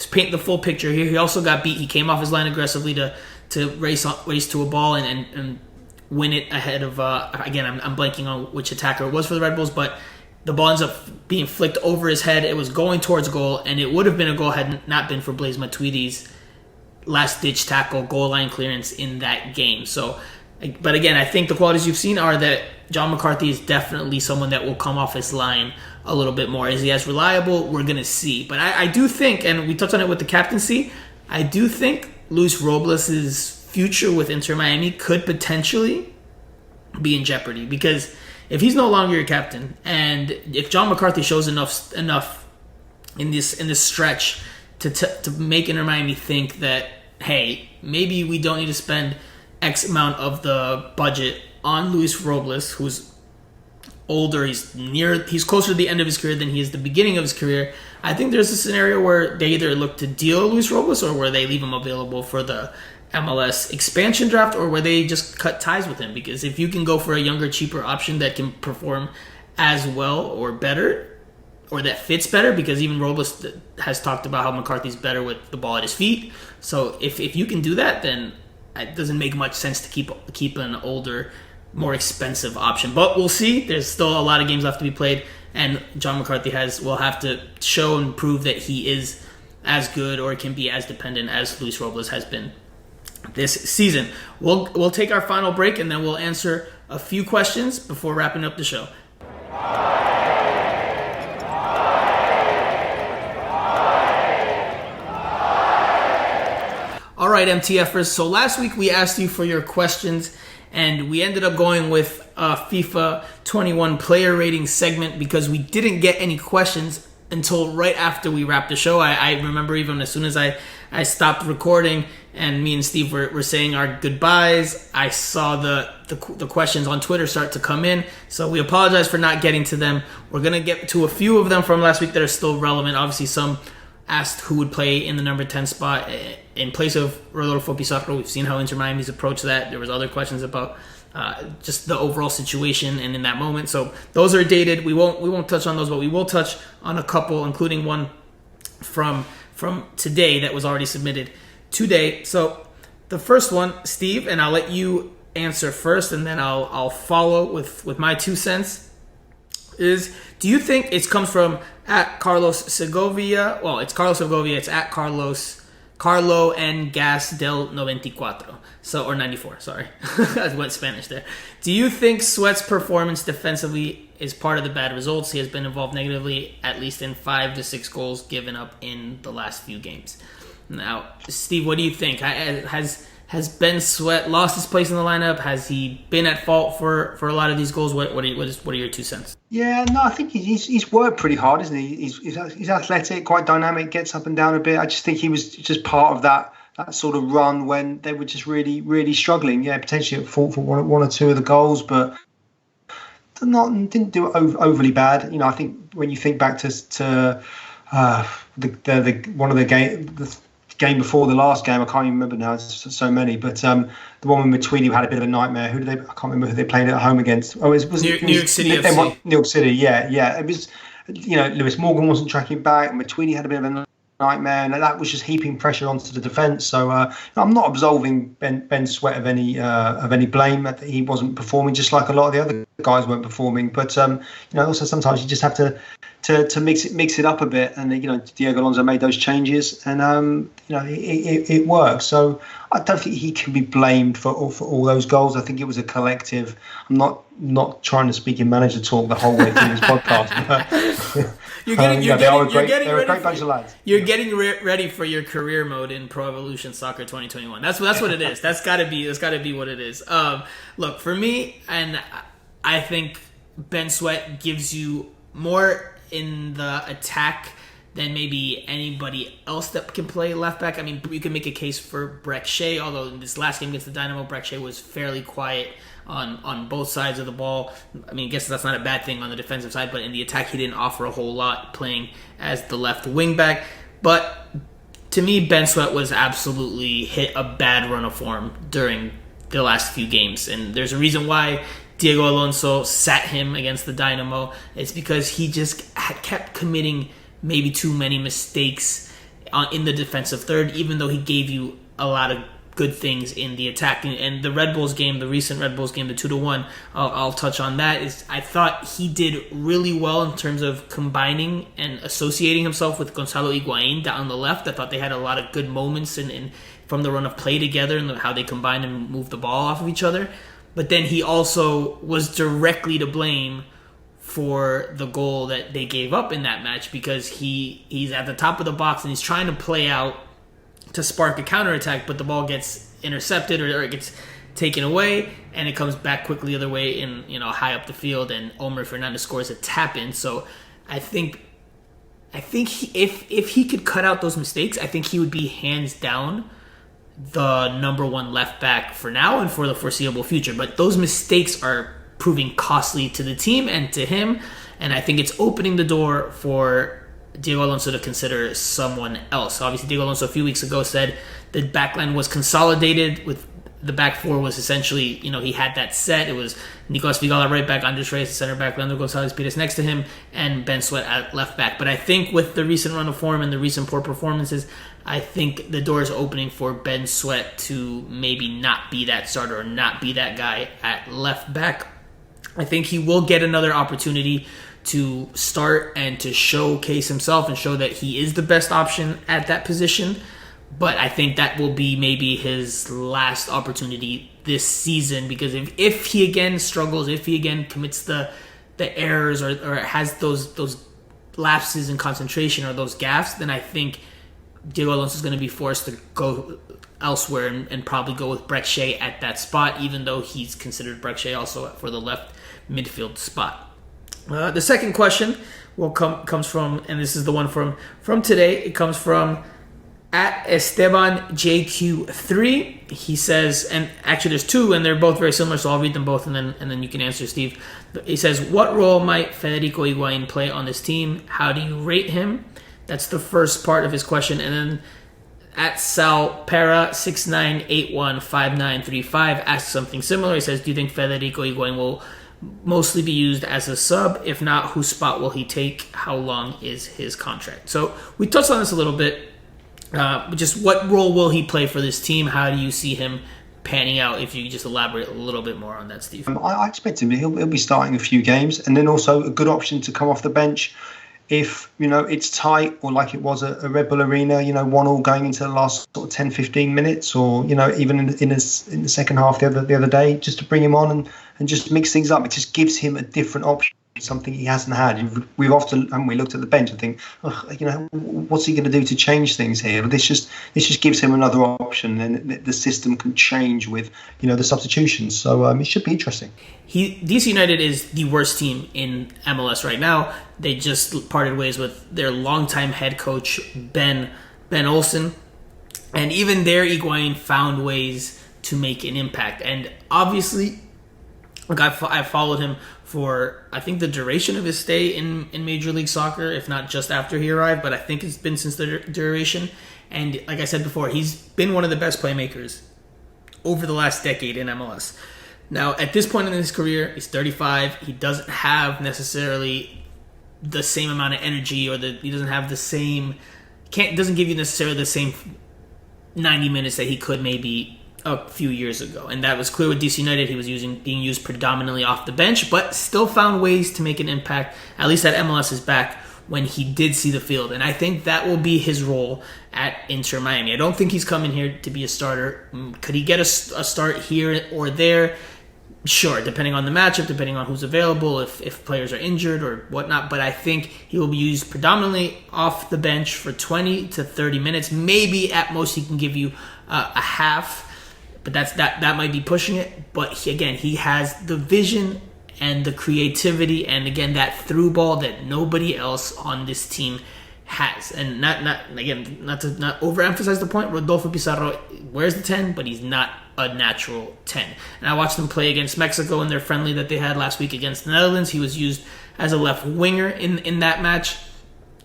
paint the full picture here. He also got beat. He came off his line aggressively to race to a ball and win it ahead of again, I'm blanking on which attacker it was for the Red Bulls, but the ball ends up being flicked over his head. It was going towards goal, and it would have been a goal had not been for Blaise Matuidi's last-ditch tackle, goal line clearance in that game. So, but again, I think the qualities you've seen are that John McCarthy is definitely someone that will come off his line a little bit more. Is he as reliable? We're going to see. But I do think, and we touched on it with the captaincy, I do think Luis Robles' future with Inter Miami could potentially be in jeopardy, because if he's no longer your captain, and if John McCarthy shows enough in this stretch to make Inter Miami think that, hey, maybe we don't need to spend X amount of the budget on Luis Robles, who's older, he's closer to the end of his career than he is the beginning of his career. I think there's a scenario where they either look to deal Luis Robles, or where they leave him available for the MLS expansion draft, or where they just cut ties with him. Because if you can go for a younger, cheaper option that can perform as well or better, or that fits better, because even Robles has talked about how McCarthy's better with the ball at his feet. So if you can do that, then it doesn't make much sense to keep an older, more expensive option. But we'll see. There's still a lot of games left to be played, and John McCarthy will have to show and prove that he is as good or can be as dependent as Luis Robles has been this season. We'll take our final break, and then we'll answer a few questions before wrapping up the show. All right, MTFers. So last week we asked you for your questions, and we ended up going with a FIFA 21 player rating segment, because we didn't get any questions until right after we wrapped the show. I remember even as soon as I stopped recording and me and Steve were saying our goodbyes, I saw the questions on Twitter start to come in. So we apologize for not getting to them. We're going to get to a few of them from last week that are still relevant. Obviously, some asked who would play in the number 10 spot in place of Rodolfo Pizarro. We've seen how Inter Miami's approached that. There was other questions about just the overall situation and in that moment. So those are dated. We won't touch on those, but we will touch on a couple, including one from today that was already submitted today. So the first one, Steve, and I'll let you answer first, and then I'll follow with my 2 cents. Do you think it comes from at Carlos Segovia? Well, it's Carlos Segovia. It's at Carlo and Gas del 94. So, or 94, sorry. I went Spanish there. Do you think Sweat's performance defensively is part of the bad results? He has been involved negatively, at least in 5 to 6 goals given up in the last few games. Now, Steve, what do you think? Has Ben Sweat lost his place in the lineup? Has he been at fault for a lot of these goals? What are your 2 cents? Yeah, no, I think he's worked pretty hard, isn't he? He's athletic, quite dynamic, gets up and down a bit. I just think he was just part of that sort of run when they were just really, really struggling. Yeah, potentially at fault for one or two of the goals, but didn't do it overly bad. You know, I think when you think back to the one of the game before the last game, I can't even remember now. It's so many, but the one with Tweedy had a bit of a nightmare. I can't remember who they played at home against. Oh, it was New York City FC. New York City, yeah. It was, Lewis Morgan wasn't tracking back. Tweedy had a bit of a nightmare, and that was just heaping pressure onto the defence. So I'm not absolving Ben Sweat of any blame that he wasn't performing, just like a lot of the other guys weren't performing. But also sometimes you just have to mix it up a bit, and Diego Alonso made those changes, and it works. So I don't think he can be blamed for all those goals. I think it was a collective. I'm not trying to speak in manager talk the whole way through this podcast. But, they're a great bunch of lads. You're getting ready for your career mode in Pro Evolution Soccer 2021. That's what it is. That's got to be what it is. Look, for me, and I think Ben Sweat gives you more in the attack than maybe anybody else that can play left back. I mean, you can make a case for Breck Shea, although in this last game against the Dynamo, Breck Shea was fairly quiet on both sides of the ball. I mean, I guess that's not a bad thing on the defensive side, but in the attack, he didn't offer a whole lot playing as the left wing back. But to me, Ben Sweat was absolutely hit a bad run of form during the last few games, and there's a reason why Diego Alonso sat him against the Dynamo. It's because he just kept committing maybe too many mistakes in the defensive third, even though he gave you a lot of good things in the attack. And the Red Bulls game, the recent Red Bulls game, the 2-1, I'll touch on that. I thought he did really well in terms of combining and associating himself with Gonzalo Higuain down the left. I thought they had a lot of good moments from the run of play together and how they combined and moved the ball off of each other. But then he also was directly to blame for the goal that they gave up in that match, because he's at the top of the box and he's trying to play out to spark a counterattack, but the ball gets intercepted or it gets taken away, and it comes back quickly the other way in high up the field, and Omer Fernandez scores a tap in. So I think if he could cut out those mistakes, I think he would be hands down the number one left back for now and for the foreseeable future. But those mistakes are proving costly to the team and to him, and I think it's opening the door for Diego Alonso to consider someone else. Obviously, Diego Alonso a few weeks ago said the backline was consolidated, with the back four was essentially, he had that set. It was Nicolas Figal at right back, Andres Reyes at center back, Leandro Gonzalez Pires next to him, and Ben Sweat at left back. But I think with the recent run of form and the recent poor performances, I think the door is opening for Ben Sweat to maybe not be that starter or not be that guy at left back. I think he will get another opportunity to start and to showcase himself and show that he is the best option at that position. But I think that will be maybe his last opportunity this season, because if he again struggles, if he again commits the errors or has those lapses in concentration or those gaffes, then I think Diego Alonso is going to be forced to go elsewhere and probably go with Breck Shea at that spot, even though he's considered Breck Shea also for the left midfield spot. The second question comes from, and this is the one from today, it comes from at Esteban JQ3. He says, and actually there's two and they're both very similar, so I'll read them both and then you can answer, Steve. He says, what role might Federico Higuain play on this team? How do you rate him? That's the first part of his question. And then at Sal Para 69815935 asks something similar. He says, do you think Federico Higuain will mostly be used as a sub? If not, whose spot will he take? How long is his contract? So we touched on this a little bit. Just what role will he play for this team? How do you see him panning out. If you could just elaborate a little bit more on that, Steve. I expect him. He'll be starting a few games, and then also a good option to come off the bench if it's tight, or like it was at Red Bull Arena, 1-1 going into the last sort of 10-15 minutes, or even in the second half the other day, just to bring him on and just mix things up. It just gives him a different option, something he hasn't had. We've often, haven't we, looked at the bench and think, what's he going to do to change things here? But this just gives him another option, and the system can change with the substitutions. So it should be interesting. DC United is the worst team in MLS right now. They just parted ways with their longtime head coach Ben Olsen, and even there, Iguain found ways to make an impact. And obviously, look, I followed him for, I think, the duration of his stay in Major League Soccer, if not just after he arrived, but I think it's been since the duration. And like I said before, he's been one of the best playmakers over the last decade in MLS. Now, at this point in his career, he's 35. He doesn't have necessarily the same amount of energy, or he doesn't have the same, doesn't give you necessarily the same 90 minutes that he could maybe a few years ago. And that was clear with DC United. He was being used predominantly off the bench, but still found ways to make an impact, at least at MLS's back, when he did see the field. And I think that will be his role at Inter Miami. I don't think he's coming here to be a starter. Could he get a start here or there? Sure, depending on the matchup, depending on who's available, if players are injured or whatnot. But I think he will be used predominantly off the bench for 20 to 30 minutes. Maybe at most he can give you a half, but that might be pushing it. But he has the vision and the creativity, and again, that through ball that nobody else on this team has. And not to overemphasize the point, Rodolfo Pizarro wears the 10, but he's not a natural 10. And I watched them play against Mexico in their friendly that they had last week against the Netherlands. He was used as a left winger in that match.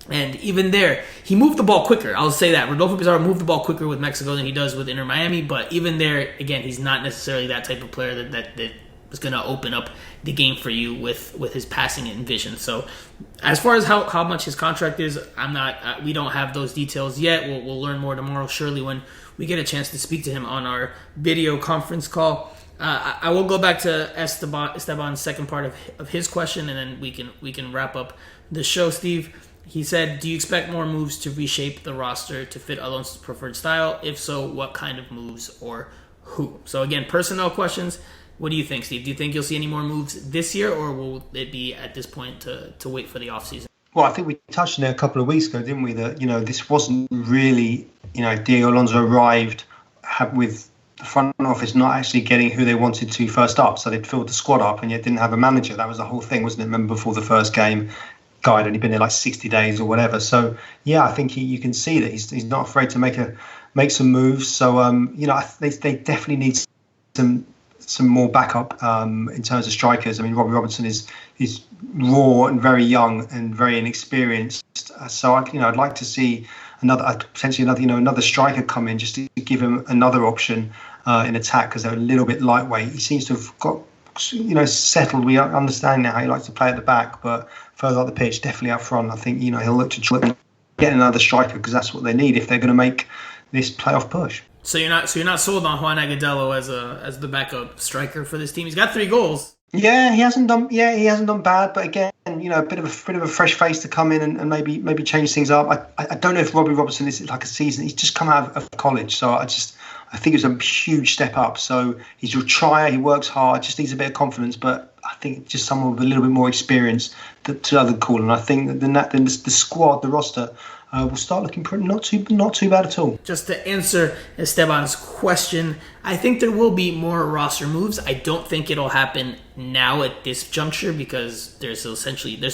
And even there, he moved the ball quicker. I'll say that. Rodolfo Pizarro moved the ball quicker with Mexico than he does with Inter Miami. But even there, again, he's not necessarily that type of player that is going to open up the game for you with his passing and vision. So as far as how much his contract is, we don't have those details yet. We'll learn more tomorrow, surely, when we get a chance to speak to him on our video conference call. I will go back to Esteban's second part of his question, and then we can wrap up the show. Steve, he said, do you expect more moves to reshape the roster to fit Alonso's preferred style? If so, what kind of moves or who? So again, personnel questions. What do you think, Steve? Do you think you'll see any more moves this year, or will it be at this point to wait for the offseason? Well, I think we touched on it a couple of weeks ago, didn't we? That, this wasn't really, Diego Alonso arrived with the front office not actually getting who they wanted to first up. So they'd filled the squad up and yet didn't have a manager. That was the whole thing, wasn't it? Remember, before the first game, guy had only been there like 60 days or whatever. So, yeah, I think you can see that he's not afraid to make some moves. So, they definitely need some more backup in terms of strikers. I mean, Robbie Robertson is raw and very young and very inexperienced. So I'd like to see another striker come in just to give him another option in attack, because they're a little bit lightweight. He seems to have got settled. We understand now how he likes to play at the back, but further up the pitch, definitely up front, I think he'll look to try get another striker, because that's what they need if they're going to make this playoff push. So you're not sold on Juan Agudelo as the backup striker for this team. He's got 3 goals. Yeah, he hasn't done bad, but again, a bit of a fresh face to come in and maybe change things up. I don't know if Robbie Robertson is like a season. He's just come out of college, so I think it's a huge step up. So he's a trier. He works hard. Just needs a bit of confidence, but I think just someone with a little bit more experience to other call. And I think then the squad, the roster, will start looking not too bad at all. Just to answer Esteban's question, I think there will be more roster moves. I don't think it'll happen now at this juncture, because there's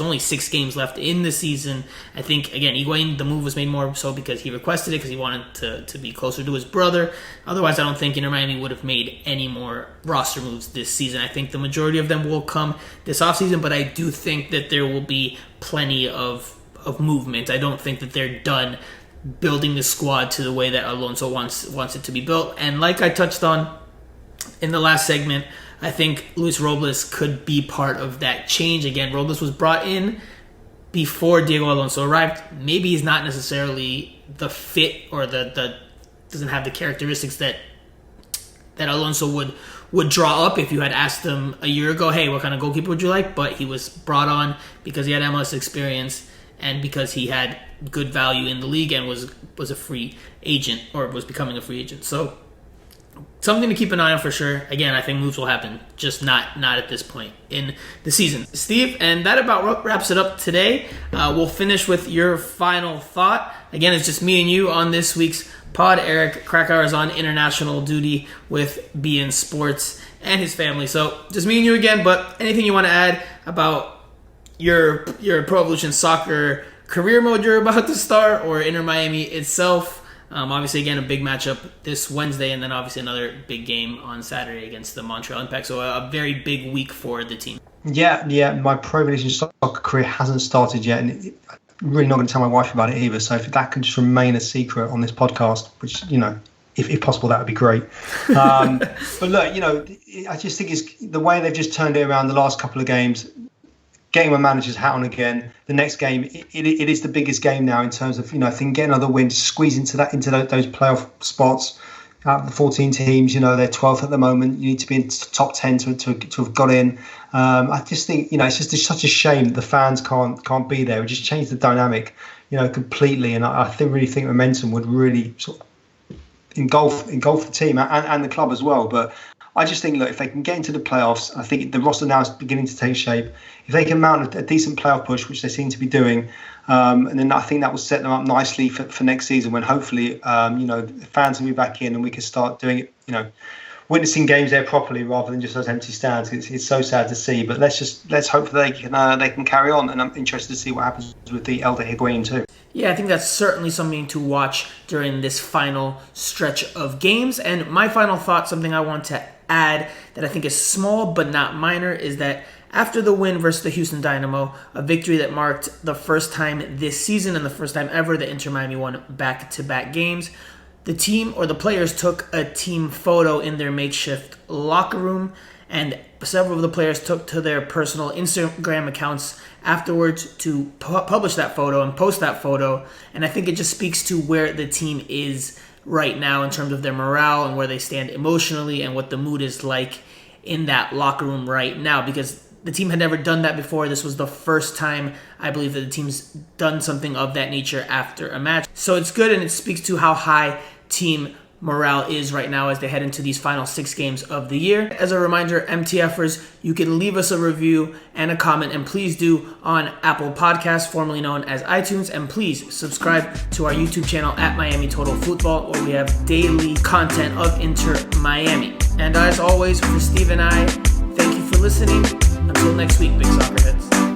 only 6 games left in the season. I think, again, Iguain, the move was made more so because he requested it, because he wanted to be closer to his brother. Otherwise, I don't think Inter Miami would have made any more roster moves this season. I think the majority of them will come this offseason, but I do think that there will be plenty of movement. I don't think that they're done building the squad to the way that Alonso wants it to be built. And like I touched on in the last segment, I think Luis Robles could be part of that change. Again, Robles was brought in before Diego Alonso arrived. Maybe he's not necessarily the fit, or the doesn't have the characteristics that that Alonso would draw up if you had asked him a year ago, hey, what kind of goalkeeper would you like? But he was brought on because he had MLS experience and because he had good value in the league and was a free agent, or was becoming a free agent. So something to keep an eye on for sure. Again, I think moves will happen, just not at this point in the season. Steve, and that about wraps it up today. We'll finish with your final thought. Again, it's just me and you on this week's pod. Eric Krakauer is on international duty with beIN Sports and his family. So just me and you again, but anything you want to add about your Pro Evolution Soccer career mode you're about to start, or Inter Miami itself? Obviously, again, a big matchup this Wednesday, and then obviously another big game on Saturday against the Montreal Impact. So a very big week for the team. Yeah. My Pro Evolution Soccer career hasn't started yet, and I'm really not going to tell my wife about it either. So if that can just remain a secret on this podcast, which, if possible, that would be great. But look, I just think it's the way they've just turned it around the last couple of games. Getting my manager's hat on again. The next game, it is the biggest game now in terms of, if they can get another win, squeeze into those playoff spots. Out of the 14 teams, they're 12th at the moment. You need to be in top 10 to have got in. I just think, it's just such a shame that the fans can't be there. It just changed the dynamic, completely. And I really think momentum would really sort of engulf the team and the club as well. But I just think, look, if they can get into the playoffs, I think the roster now is beginning to take shape. If they can mount a decent playoff push, which they seem to be doing, and then I think that will set them up nicely for next season, when hopefully, the fans will be back in and we can start doing it, witnessing games there properly rather than just those empty stands. It's so sad to see, but let's hope that they can carry on. And I'm interested to see what happens with the elder Higuain too. Yeah, I think that's certainly something to watch during this final stretch of games. And my final thought, something I want to add that I think is small but not minor, is that after the win versus the Houston Dynamo, a victory that marked the first time this season and the first time ever that Inter Miami won back-to-back games, the team or the players took a team photo in their makeshift locker room, and several of the players took to their personal Instagram accounts afterwards to publish that photo and post that photo. And I think it just speaks to where the team is right now in terms of their morale and where they stand emotionally and what the mood is like in that locker room right now, because the team had never done that before. This was the first time, I believe, that the team's done something of that nature after a match. So it's good, and it speaks to how high team morale is right now as they head into these final 6 games of the year. As a reminder, MTFers, you can leave us a review and a comment, and please do on Apple Podcasts, formerly known as iTunes, and please subscribe to our YouTube channel at Miami Total Futbol, where we have daily content of Inter Miami. And as always, for Steve and I, thank you for listening. Until next week, Big Soccer Heads.